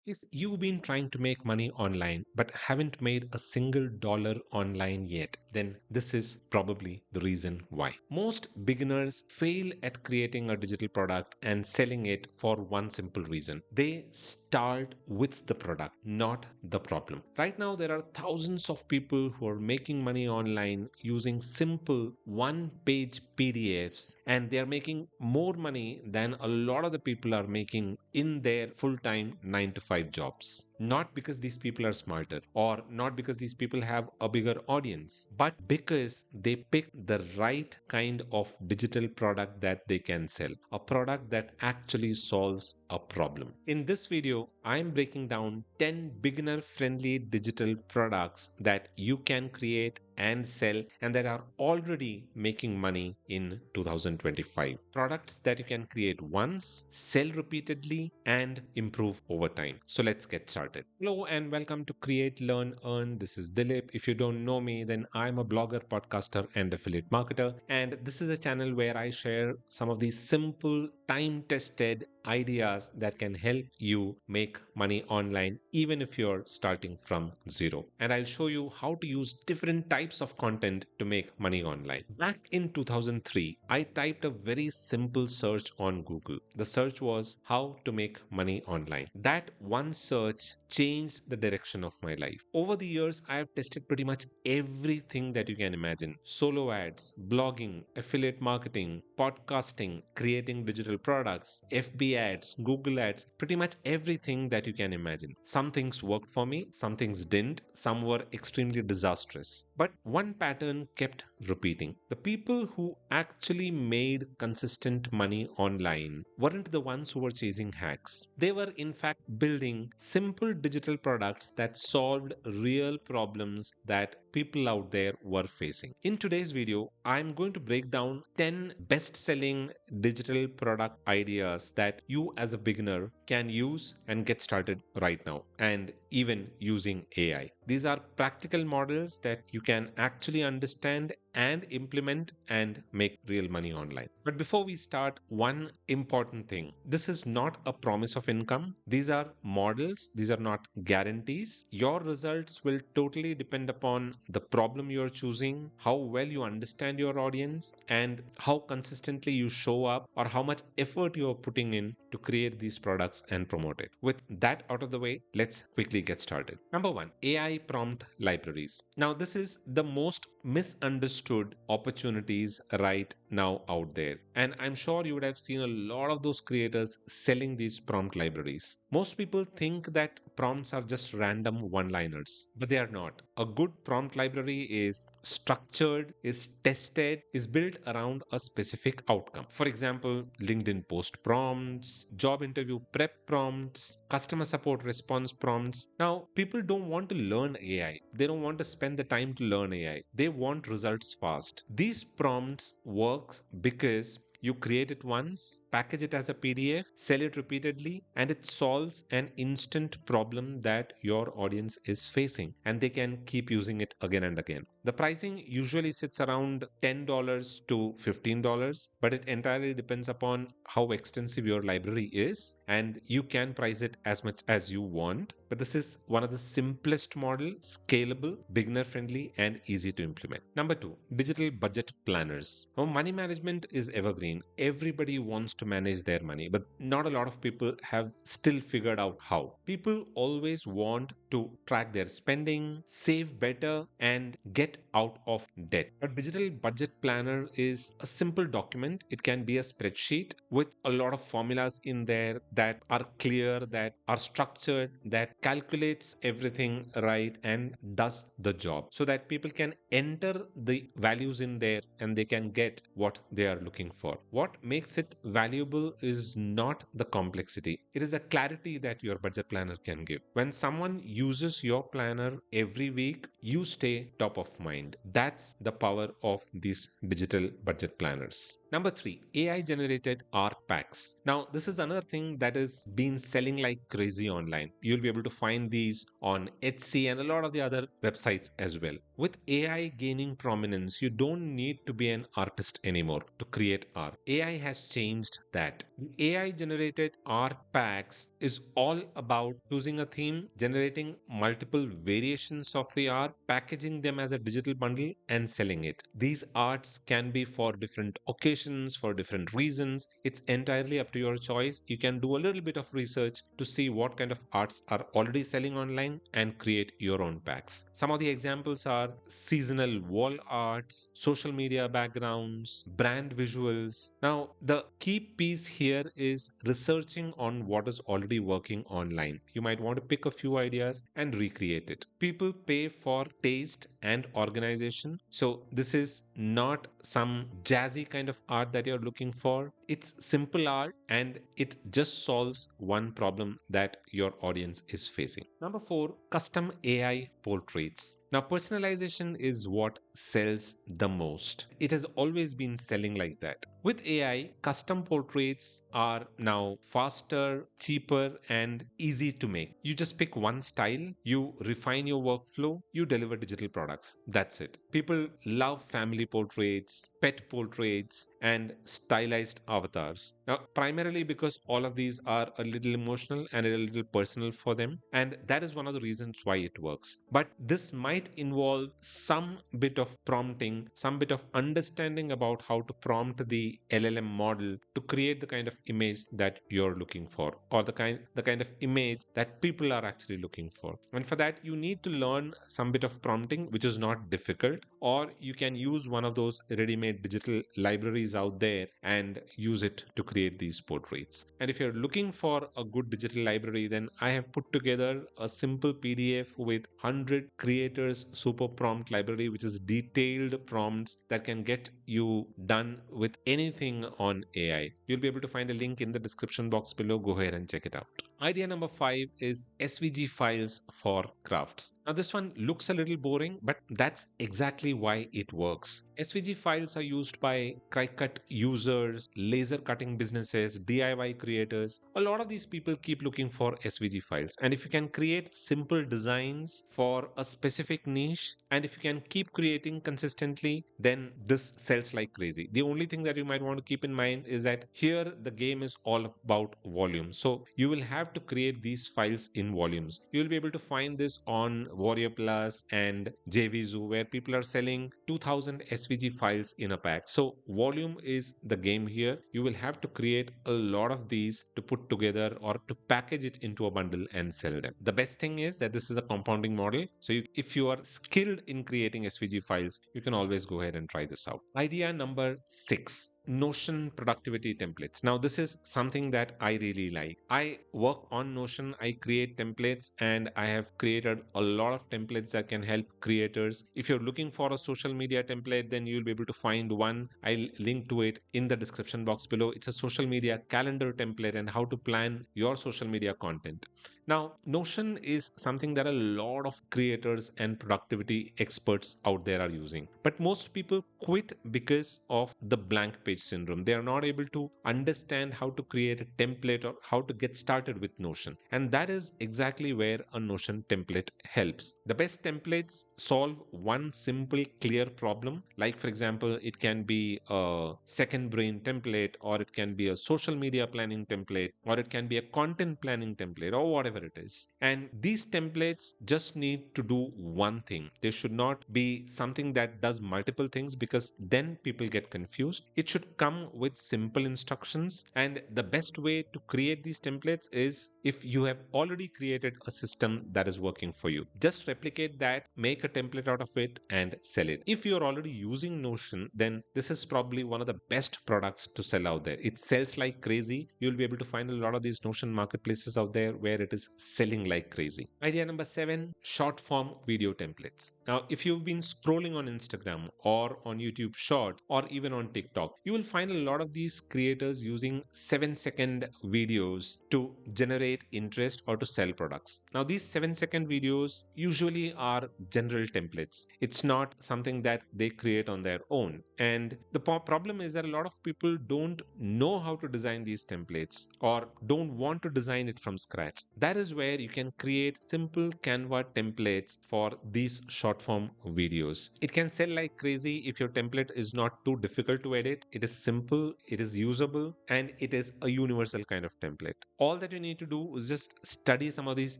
If you've been trying to make money online but haven't made a single dollar online yet, then this is probably the reason why. Most beginners fail at creating a digital product and selling it for one simple reason. They start with the product, not the problem. Right now, there are thousands of people who are making money online using simple one page PDFs, and they are making more money than a lot of the people are making in their full time 9 to 5 jobs. Not because these people are smarter or not because these people have a bigger audience, but because they pick the right kind of digital product that they can sell, a product that actually solves a problem. In this video, I'm breaking down 10 beginner friendly digital products that you can create and sell and that are already making money in 2025. Products that you can create once, sell repeatedly, and improve over time. So let's get started. Hello and welcome to Create, Learn, Earn. This is Dilip. If you don't know me, then I'm a blogger, podcaster, and affiliate marketer. And this is a channel where I share some of these simple, time tested ideas that can help you make money online even if you're starting from zero. And I'll show you how to use different types of content to make money online. Back in 2003, I typed a very simple search on Google. The search was how to make money online. That one search changed the direction of my life. Over the years, I have tested pretty much everything that you can imagine: solo ads, blogging, affiliate marketing, podcasting, creating digital products, FB ads, Google ads, pretty much everything that you can imagine. Some things worked for me, some things didn't, some were extremely disastrous. But one pattern kept repeating. The people who actually made consistent money online weren't the ones who were chasing hacks. They were, in fact, building simple digital products that solved real problems that people out there were facing. In today's video, I'm going to break down 10 best selling digital product ideas that you as a beginner can use and get started right now, and even using AI. These are practical models that you can actually understand and implement and make real money online. But before we start, one important thing: this is not a promise of income. These are models, these are not guarantees. Your results will totally depend upon the problem you're choosing, how well you understand your audience, and how consistently you show up or how much effort you're putting in to create these products and promote it. With that out of the way, let's quickly get started. Number one, AI prompt libraries. Now, this is the most misunderstood opportunities right now out there. And I'm sure you would have seen a lot of those creators selling these prompt libraries. Most people think that prompts are just random one-liners, but they are not. A good prompt library is structured, is tested, is built around a specific outcome. For example, LinkedIn post prompts, job interview prep prompts, customer support response prompts. Now, people don't want to learn AI. They don't want to spend the time to learn AI. They want results fast. These prompts works because you create it once, package it as a PDF, sell it repeatedly, and it solves an instant problem that your audience is facing, and they can keep using it again and again. The pricing usually sits around $10 to $15, but it entirely depends upon how extensive your library is, and you can price it as much as you want. But this is one of the simplest model, scalable, beginner friendly, and easy to implement. Number two, digital budget planners. Now, money management is evergreen. Everybody wants to manage their money, but not a lot of people have still figured out how. People always want to track their spending, save better, and get out of debt. A digital budget planner is a simple document. It can be a spreadsheet with a lot of formulas in there that are clear, that are structured, that calculates everything right and does the job, so that people can enter the values in there and they can get what they are looking for. What makes it valuable is not the complexity, it is a clarity that your budget planner can give. When someone uses your planner every week, you stay top of mind. That's the power of these digital budget planners. Number three, AI generated art packs. Now, this is another thing that is been selling like crazy online. You'll be able to find these on Etsy and a lot of the other websites as well. With AI gaining prominence, you don't need to be an artist anymore to create art. are. AI has changed that. AI generated art packs is all about choosing a theme, generating multiple variations of the art, packaging them as a digital bundle, and selling it. These arts can be for different occasions, for different reasons. It's entirely up to your choice. You can do a little bit of research to see what kind of arts are already selling online and create your own packs. Some of the examples are seasonal wall arts, social media backgrounds, brand visuals. Now, the key piece here is researching on what is already working online. You might want to pick a few ideas and recreate it. People pay for taste and organization. So, this is not some jazzy kind of art that you're looking for. It's simple art and it just solves one problem that your audience is facing. Number four, custom AI portraits. Now, personalization is what sells the most. It has always been selling like that. With AI, custom portraits are now faster, cheaper, and easy to make. You just pick one style, you refine your workflow, you deliver digital products. That's it. People love family portraits, pet portraits, and stylized avatars. Now, primarily because all of these are a little emotional and a little personal for them, and that is one of the reasons why it works. But this might involve some bit of prompting, some bit of understanding about how to prompt the LLM model to create the kind of image that you're looking for, or the kind of image that people are actually looking for. And for that, you need to learn some bit of prompting, which is not difficult, or you can use one of those ready-made digital libraries out there and use it to create these portraits. And if you're looking for a good digital library, then I have put together a simple PDF with 100 creators super prompt library, which is detailed prompts that can get you done with anything on AI. You'll be able to find a link in the description box below. Go ahead and check it out. Idea number five is SVG files for crafts. Now, this one looks a little boring, but that's exactly why it works. SVG files are used by Cricut users, laser cutting businesses, DIY creators. A lot of these people keep looking for SVG files. And if you can create simple designs for a specific niche, and if you can keep creating consistently, then this sells like crazy. The only thing that you might want to keep in mind is that here the game is all about volume. So you will have to create these files in volumes. You will be able to find this on Warrior Plus and JVZoo, where people are selling 2000 SVG files in a pack. So volume is the game here. You will have to create a lot of these to put together or to package it into a bundle and sell them. The best thing is that this is a compounding model. So if you are skilled in creating SVG files, you can always go ahead and try this out. Idea number six, Notion productivity templates. Now, this is something that I really like. I work on Notion, I create templates, and I have created a lot of templates that can help creators. If you're looking for a social media template, then you'll be able to find one. I'll link to it in the description box below. It's a social media calendar template and how to plan your social media content. Now, Notion is something that a lot of creators and productivity experts out there are using. But most people quit because of the blank page syndrome. They are not able to understand how to create a template or how to get started with Notion. And that is exactly where a Notion template helps. The best templates solve one simple, clear problem. Like, for example, it can be a second brain template, or it can be a social media planning template, or it can be a content planning template, or whatever it is. And these templates just need to do one thing. They should not be something that does multiple things, because then people get confused. It should come with simple instructions. And the best way to create these templates is if you have already created a system that is working for you. Just replicate that, make a template out of it, and sell it. If you're already using Notion, then this is probably one of the best products to sell out there. It sells like crazy. You'll be able to find a lot of these Notion marketplaces out there where it is selling like crazy. Idea number seven, short form video templates. Now, if you've been scrolling on Instagram or on YouTube Shorts or even on TikTok, you will find a lot of these creators using 7-second videos to generate interest or to sell products. Now, these 7-second videos usually are general templates. It's not something that they create on their own. And the problem is that a lot of people don't know how to design these templates or don't want to design it from scratch. That that is where you can create simple Canva templates for these short form videos. It can sell like crazy if your template is not too difficult to edit. It is simple, it is usable, and it is a universal kind of template. All that you need to do is just study some of these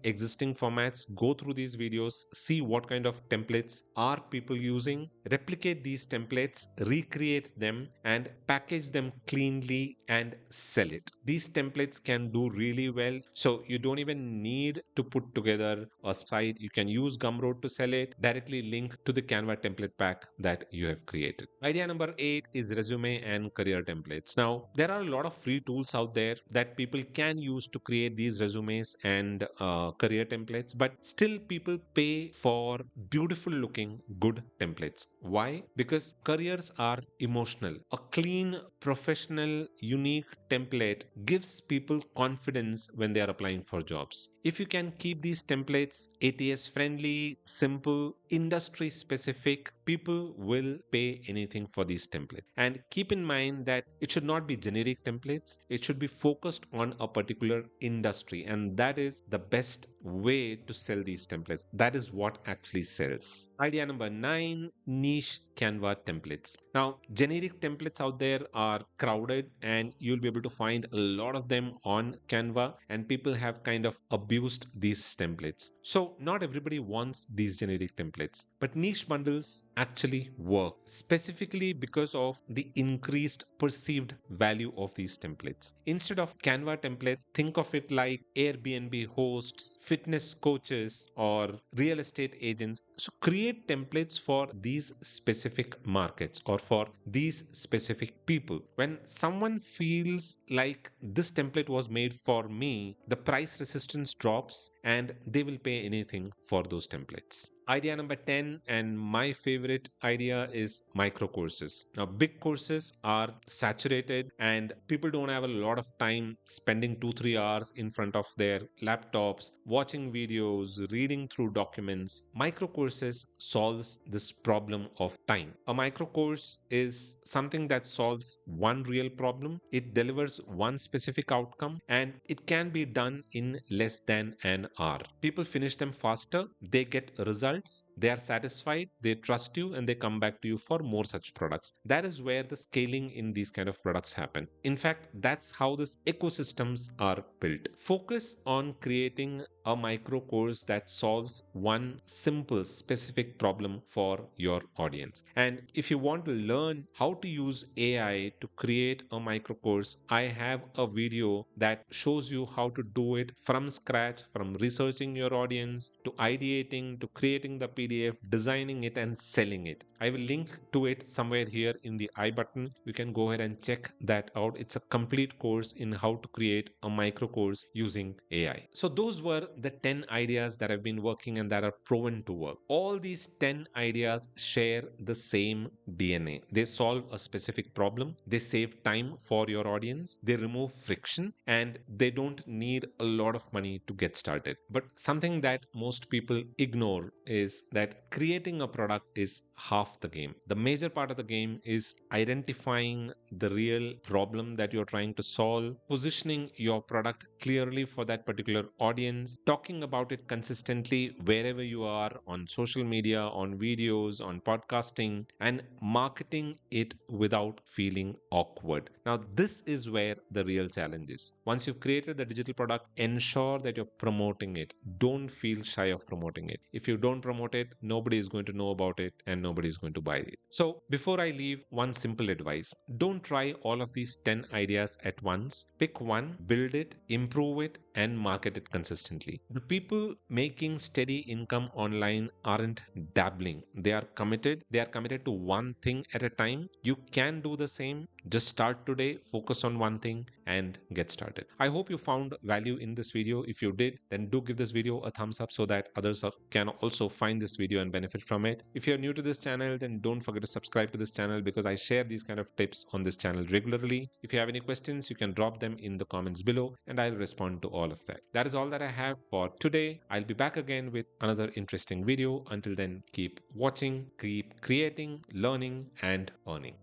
existing formats, go through these videos, see what kind of templates are people using, replicate these templates, recreate them, and package them cleanly and sell it. These templates can do really well, so you don't even need to put together a site. You can use Gumroad to sell it, directly link to the Canva template pack that you have created. Idea number 8 is resume and career templates. Now, there are a lot of free tools out there that people can use to create these resumes and career templates, but still people pay for beautiful looking good templates. Why? Because careers are emotional. A clean, professional, unique template gives people confidence when they are applying for jobs. If you can keep these templates ATS friendly, simple, industry specific, people will pay anything for these templates. And keep in mind that it should not be generic templates, it should be focused on a particular industry, and that is the best way to sell these templates. That is what actually sells. Idea number 9, niche Canva templates. Now, generic templates out there are crowded, and you'll be able to find a lot of them on Canva, and people have kind of abused these templates. So, not everybody wants these generic templates, but niche bundles actually work specifically because of the increased perceived value of these templates. Instead of Canva templates, think of it like Airbnb hosts, fitness coaches, or real estate agents. So create templates for these specific markets or for these specific people. When someone feels like this template was made for me, the price resistance drops and they will pay anything for those templates. Idea number 10, and my favorite idea, is micro courses. Now, big courses are saturated and people don't have a lot of time spending 2 3 hours in front of their laptops, watching videos, reading through documents. Micro courses solves this problem of time. A micro course is something that solves one real problem. It delivers one specific outcome and it can be done in less than an hour. People finish them faster, they get results, they are satisfied, they trust you, and they come back to you for more such products. That is where the scaling in these kind of products happen. In fact, that's how these ecosystems are built. Focus on creating a micro course that solves one simple specific problem for your audience. And if you want to learn how to use AI to create a micro course, I have a video that shows you how to do it from scratch, from researching your audience to ideating to creating the PDF, designing it, and selling it. I will link to it somewhere here in the I button. You can go ahead and check that out. It's a complete course in how to create a micro course using AI. So those were the 10 ideas that have been working and that are proven to work. All these 10 ideas share the same DNA. They solve a specific problem, they save time for your audience, they remove friction, and they don't need a lot of money to get started. But something that most people ignore is that creating a product is half the game. The major part of the game is identifying the real problem that you're trying to solve, positioning your product clearly for that particular audience, talking about it consistently wherever you are on social media, on videos, on podcasting, and marketing it without feeling awkward. Now, this is where the real challenge is. Once you've created the digital product, ensure that you're promoting it. Don't feel shy of promoting it. If you don't promote it, nobody is going to know about it and nobody is going to buy it. So, before I leave, one simple advice: don't try all of these 10 ideas at once. Pick one, build it, improve it, and market it consistently. The people making steady income online aren't dabbling. They are committed. They are committed to one thing at a time. You can do the same. Just start today, focus on one thing, and get started. I hope you found value in this video. If you did, then do give this video a thumbs up so that others can also find this video and benefit from it. If you're new to this channel, then don't forget to subscribe to this channel because I share these kind of tips on this channel regularly. If you have any questions, you can drop them in the comments below and I'll respond to all of that. That is all that I have for today. I'll be back again with another interesting video. Until then, keep watching, keep creating, learning, and earning.